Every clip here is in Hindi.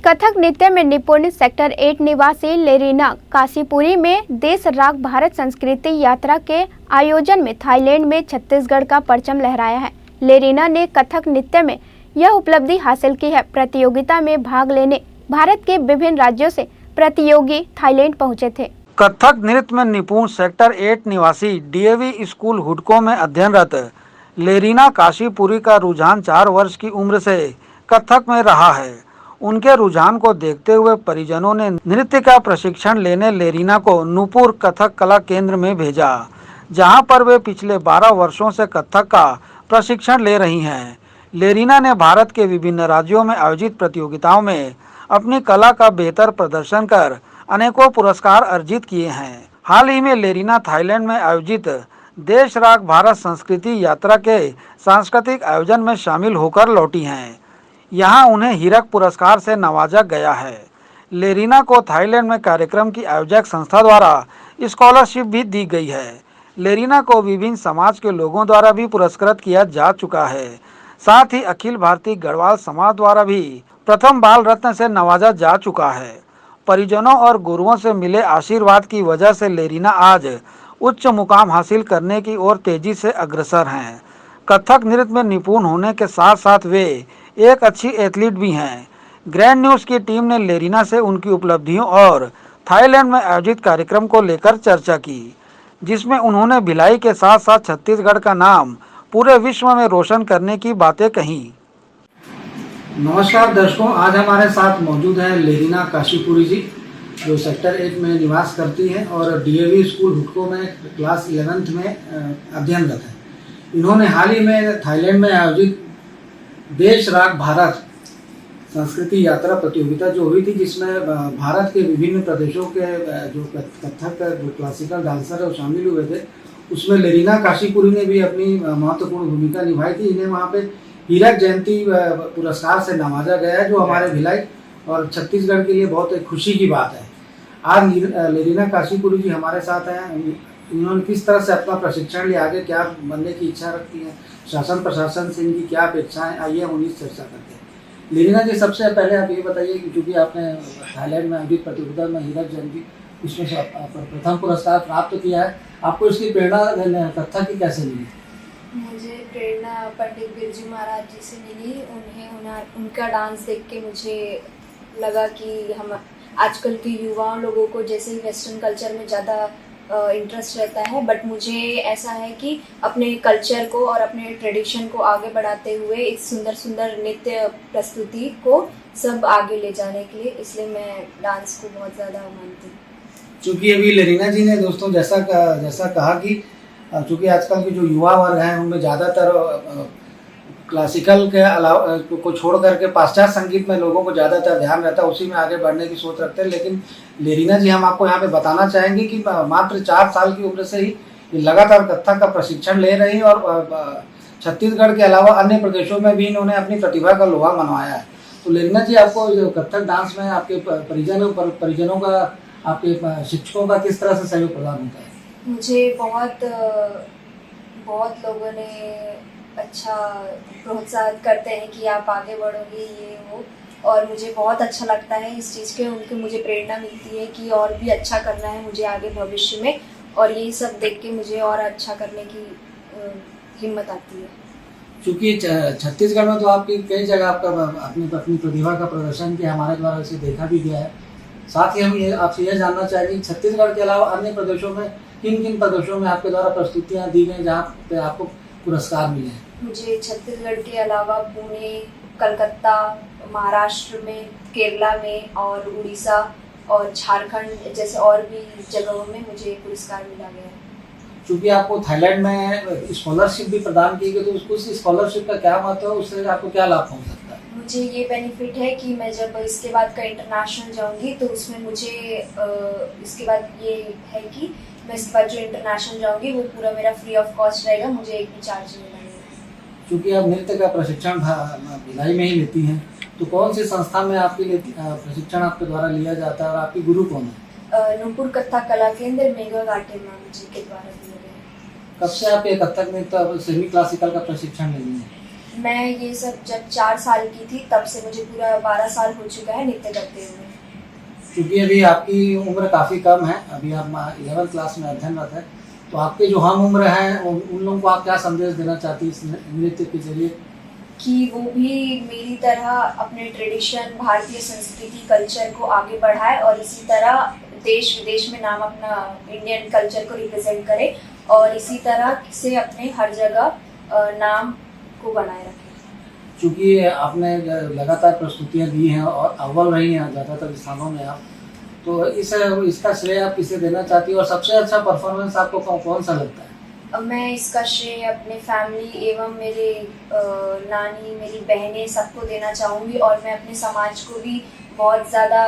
कथक नृत्य में निपुण सेक्टर 8 निवासी लेरीना काशीपुरी में देश राग भारत संस्कृति यात्रा के आयोजन में थाईलैंड में छत्तीसगढ़ का परचम लहराया है। लेरीना ने कथक नृत्य में यह उपलब्धि हासिल की है। प्रतियोगिता में भाग लेने भारत के विभिन्न राज्यों से प्रतियोगी थाईलैंड पहुंचे थे। कथक नृत्य में निपुण सेक्टर 8 निवासी डीएवी स्कूल हुडको में अध्ययनरत लेरीना काशीपुरी का रुझान 4 वर्ष की उम्र से कथक में रहा है। उनके रुझान को देखते हुए परिजनों ने नृत्य का प्रशिक्षण लेने लेरीना को नूपुर कथक कला केंद्र में भेजा, जहां पर वे पिछले 12 वर्षों से कथक का प्रशिक्षण ले रही हैं। लेरीना ने भारत के विभिन्न राज्यों में आयोजित प्रतियोगिताओं में अपनी कला का बेहतर प्रदर्शन कर अनेकों पुरस्कार अर्जित किए हैं। हाल ही में लेरीना थाईलैंड में आयोजित देश राग भारत संस्कृति यात्रा के सांस्कृतिक आयोजन में शामिल होकर लौटी हैं। यहां उन्हें हीरक पुरस्कार से नवाजा गया है। लेरीना को थाईलैंड में कार्यक्रम की आयोजक संस्था द्वारा स्कॉलरशिप भी दी गई है। लेरीना को विभिन्न समाज के लोगों द्वारा भी पुरस्कृत किया जा चुका है। साथ ही अखिल भारतीय गढ़वाल समाज द्वारा भी प्रथम बाल रत्न से नवाजा जा चुका है। परिजनों और गुरुओं से मिले आशीर्वाद की वजह से लेरीना आज उच्च मुकाम हासिल करने की ओर तेजी से अग्रसर हैं। कथक नृत्य में निपुण होने के साथ साथ वे एक अच्छी एथलीट भी हैं। ग्रैंड न्यूज़ की टीम ने लेरीना से उनकी उपलब्धियों और थाईलैंड में आयोजित कार्यक्रम को लेकर चर्चा की, जिसमें उन्होंने भिलाई के साथ साथ छत्तीसगढ़ का नाम पूरे विश्व में रोशन करने की बातें कही। नमस्कार दर्शकों, आज हमारे साथ मौजूद हैं लेरीना काशीपुरी जी, जो सेक्टर 8 में निवास करती हैं और डीएवी स्कूल हुडको में क्लास 11th में अध्ययनरत हैं। इन्होंने हाल ही में थाईलैंड में आयोजित देश राग भारत संस्कृति यात्रा प्रतियोगिता जो हुई थी, जिसमें भारत के विभिन्न प्रदेशों के जो कथक जो क्लासिकल डांसर है वो शामिल हुए थे, उसमें लेरीना काशीपुरी ने भी अपनी महत्वपूर्ण भूमिका निभाई थी। इन्हें वहाँ पे हीरक जयंती पुरस्कार से नवाजा गया है, जो हमारे भिलाई और छत्तीसगढ़ के लिए बहुत एक खुशी की बात है। आज लेरीना काशीपुरी जी हमारे साथ हैं। इन्होंने किस तरह से अपना प्रशिक्षण लिया, आगे क्या बनने की इच्छा रखती हैं, शासन प्रशासन से इनकी क्या अपेक्षाएं, आइए हम उन्हीं से चर्चा करते हैं। लेरीना जी, सबसे पहले आप ये बताइए कि चूँकि आपने थाईलैंड में आयोजित प्रतियोगिता में हीरक जयंती इसमें प्रथम पुरस्कार प्राप्त किया है, आपको इसकी प्रेरणा कथक की कैसे मिली? मुझे प्रेरणा पंडित बिरजू महाराज जी से मिली। उनका डांस देख के मुझे लगा कि हम आजकल के युवाओं लोगों को जैसे वेस्टर्न कल्चर में ज़्यादा इंटरेस्ट रहता है, बट मुझे ऐसा है कि अपने कल्चर को और अपने ट्रेडिशन को आगे बढ़ाते हुए इस सुंदर सुंदर नृत्य प्रस्तुति को सब आगे ले जाने के लिए, इसलिए मैं डांस को बहुत ज़्यादा मानती हूँ। चूँकि अभी लेरीना जी ने दोस्तों जैसा कहा कि चूँकि आजकल के जो युवा वर्ग हैं उनमें ज़्यादातर क्लासिकल के अलावा को छोड़ करके पाश्चात्य संगीत में लोगों को ज़्यादातर ध्यान रहता है, उसी में आगे बढ़ने की सोच रखते हैं। लेकिन लेरीना जी, हम आपको यहाँ पे बताना चाहेंगे कि मात्र 4 साल की उम्र से ही लगातार कथक का प्रशिक्षण ले रही और छत्तीसगढ़ के अलावा अन्य प्रदेशों में भी इन्होंने अपनी प्रतिभा का लोहा मनवाया है। तो लेरीना जी, आपको जो कथक डांस में आपके परिजनों का, आपके शिक्षकों का किस तरह से सहयोग प्रदान होता है? मुझे बहुत लोगों ने अच्छा प्रोत्साहित करते हैं कि आप आगे बढ़ोगे, ये वो, और मुझे बहुत अच्छा लगता है इस चीज़ के। उनके मुझे प्रेरणा मिलती है कि और भी अच्छा करना है मुझे आगे भविष्य में, और यही सब देख के मुझे और अच्छा करने की हिम्मत आती है। क्योंकि छत्तीसगढ़ में तो आपकी कई जगह आपका अपनी प्रतिभा का प्रदर्शन किया, हमारे द्वारा इसे देखा भी गया है। साथ ही हम आपसे यह जानना चाहेंगे छत्तीसगढ़ के अलावा अन्य प्रदेशों में किन प्रदेशों में आपके द्वारा प्रस्तुतियाँ दी गई जहाँ पे आपको पुरस्कार मिले हैं? मुझे छत्तीसगढ़ के अलावा पुणे, कलकत्ता, महाराष्ट्र में, केरला में और उड़ीसा और झारखंड जैसे और भी जगहों में मुझे पुरस्कार मिला गया है। क्योंकि आपको थाईलैंड में स्कॉलरशिप भी प्रदान की गई, तो उस स्कॉलरशिप का क्या महत्व है, उससे आपको क्या लाभ पहुँच सकता है? मुझे ये बेनिफिट है कि मैं जब इसके बाद का इंटरनेशनल जाऊंगी तो उसमें मुझे इसके बाद ये है कि मैं इसके बाद जो इंटरनेशनल जाऊंगी वो पूरा मेरा फ्री ऑफ कॉस्ट रहेगा, मुझे एक भी चार्ज नहीं लगेगा। क्योंकि आप नृत्य का प्रशिक्षण भिलाई में ही लेती हैं, तो कौन सी संस्था में आपके प्रशिक्षण आपके द्वारा लिया जाता है और आपकी गुरु कौन है? नूपुर कथक कला केंद्र मेगा गार्डन मैम जी के द्वारा दिया गया। कब से आप ये कथक नृत्य सेमी क्लासिकल का प्रशिक्षण ले रही हैं? मैं ये सब जब 4 साल की थी तब से मुझे पूरा 12 साल हो चुका है नृत्य करते हुए। क्योंकि अभी आपकी उम्र काफ़ी कम है, अभी आप 11th क्लास में अध्ययनरत है, तो आपके जो हम उम्र हैं उन लोगों को आप क्या संदेश देना चाहती हैं इस नृत्य के जरिए? कि वो भी मेरी तरह अपने ट्रेडिशन, भारतीय संस्कृति, कल्चर को आगे बढ़ाए और इसी तरह देश विदेश में नाम अपना इंडियन कल्चर को रिप्रेजेंट करे और इसी तरह से अपने हर जगह नाम को बनाए रखें। चूँकि आपने लगातार प्रस्तुतियाँ दी हैं और अव्वल रही हैं ज़्यादातर स्थानों में आप, तो इसका श्रेय आप किसे देना चाहती हैं और सबसे अच्छा परफॉर्मेंस आपको कौन सा लगता है? मैं इसका श्रेय अपने फैमिली एवं मेरे नानी, मेरी बहनें सबको देना चाहूँगी और मैं अपने समाज को भी बहुत ज़्यादा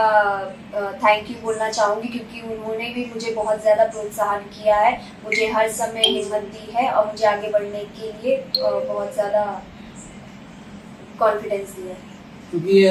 थैंक यू बोलना चाहूँगी क्योंकि उन्होंने भी मुझे बहुत ज़्यादा प्रोत्साहन किया है, मुझे हर समय हिम्मत दी है और मुझे आगे बढ़ने के लिए बहुत ज़्यादा कॉन्फिडेंस दिया है। क्योंकि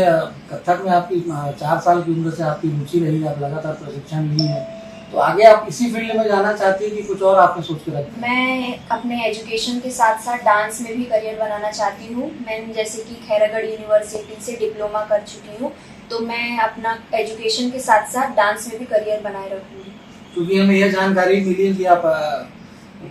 कथक में आपकी 4 साल की उम्र से आपकी रुचि रही है, आप लगातार प्रशिक्षण ली है, तो आगे आप इसी फील्ड में जाना चाहती है कि कुछ और आपने सोच के रखा? मैं अपने एजुकेशन के साथ साथ डांस में भी करियर बनाना चाहती हूँ। मैंने जैसे कि खैरागढ़ यूनिवर्सिटी से डिप्लोमा कर चुकी हूँ, तो मैं अपना एजुकेशन के साथ साथ डांस में भी करियर बनाए रखूँगी। क्योंकि हमें यह जानकारी मिली है कि आप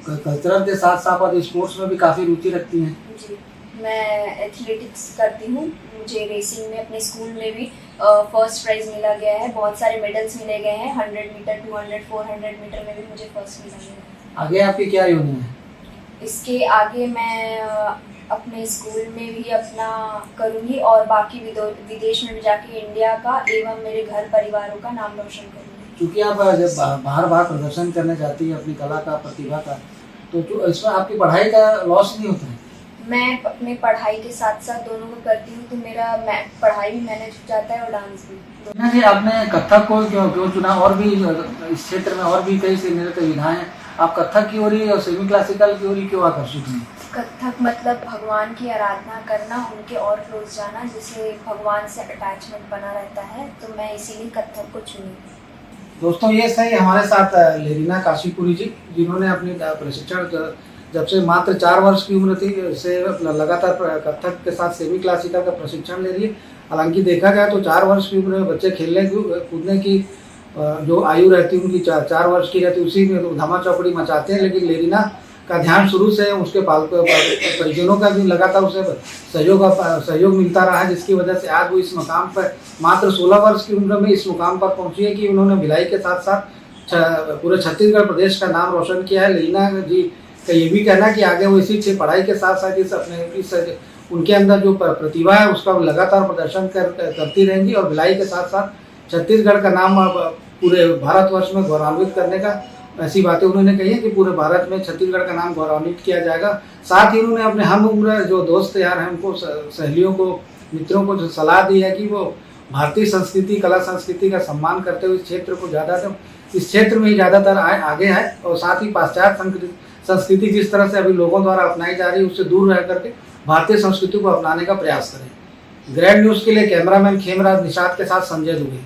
कल्चरल के साथ साथ और स्पोर्ट्स में भी काफ़ी रुचि रखती हैं। जी, मैं एथलेटिक्स करती हूँ, मुझे रेसिंग में अपने स्कूल में भी फर्स्ट प्राइज़ मिला गया है, बहुत सारे मेडल्स मिले गए हैं, 100 मीटर, 200, 400 मीटर में भी मुझे फर्स्ट मिला गया है। आगे आपकी क्या योजना है? इसके आगे मैं अपने स्कूल में भी अपना करूँगी और बाकी विदेश में भी जाके इंडिया का एवं मेरे घर परिवारों का नाम रोशन करूँगी। क्योंकि आप जब बाहर प्रदर्शन करने जाती है अपनी कला का, प्रतिभा का, तो इसमें आपकी पढ़ाई का लॉस नहीं होता है? मैं अपने पढ़ाई के साथ साथ दोनों को करती हूँ, तो मेरा पढ़ाई भी मैनेज हो जाता है और डांस भी। जी, आपने कथक को क्यों चुना? और भी इस क्षेत्र में और भी कई से नृत्य विधाएं हैं, आप कथक की ओर ही और सेमी क्लासिकल की ओर ही क्यों आकर्षित हैं? कथक मतलब भगवान की आराधना करना, उनके और क्लोज जाना, जिससे भगवान से अटैचमेंट बना रहता है, तो मैं इसीलिए कथक को चुनी। दोस्तों, ये सही हमारे साथ लेरिना काशीपुरी जी, जिन्होंने अपनी प्रशिक्षण जब से मात्र 4 वर्ष की उम्र थी से लगातार कथक के साथ सेमी क्लासिकल का प्रशिक्षण ले रही है। हालांकि देखा गया तो 4 वर्ष की उम्र में बच्चे खेलने कूदने की जो आयु रहती है उनकी 4 वर्ष की रहती है, उसी में धमा चौकड़ी मचाते हैं, लेकिन लेरिना का ध्यान शुरू से उसके परिजनों का भी लगातार उसे सहयोग मिलता रहा है, जिसकी वजह से आज वो इस मुकाम पर मात्र 16 वर्ष की उम्र में इस मुकाम पर पहुंची है कि उन्होंने भिलाई के साथ साथ पूरे छत्तीसगढ़ प्रदेश का नाम रोशन किया है। लेरिना जी का ये भी कहना है कि आगे वो इसी पढ़ाई के साथ साथ उनके अंदर जो प्रतिभा है उसका लगातार प्रदर्शन करती रहेंगी और भिलाई के साथ साथ छत्तीसगढ़ का नाम पूरे भारतवर्ष में गौरवान्वित करने का ऐसी बातें उन्होंने कही है कि पूरे भारत में छत्तीसगढ़ का नाम गौरवान्वित किया जाएगा। साथ ही उन्होंने अपने हम उम्र जो दोस्त यार हैं उनको, सहेलियों को, मित्रों को जो सलाह दी है कि वो भारतीय संस्कृति, कला संस्कृति का सम्मान करते हुए इस क्षेत्र में ही ज़्यादातर आगे है और साथ ही पाश्चात्य संस्कृति जिस तरह से अभी लोगों द्वारा अपनाई जा रही है उससे दूर रह करके भारतीय संस्कृति को अपनाने का प्रयास करें। ग्रैंड न्यूज़ के लिए कैमरामैन खेमराज निषाद के साथ संजय दुबे।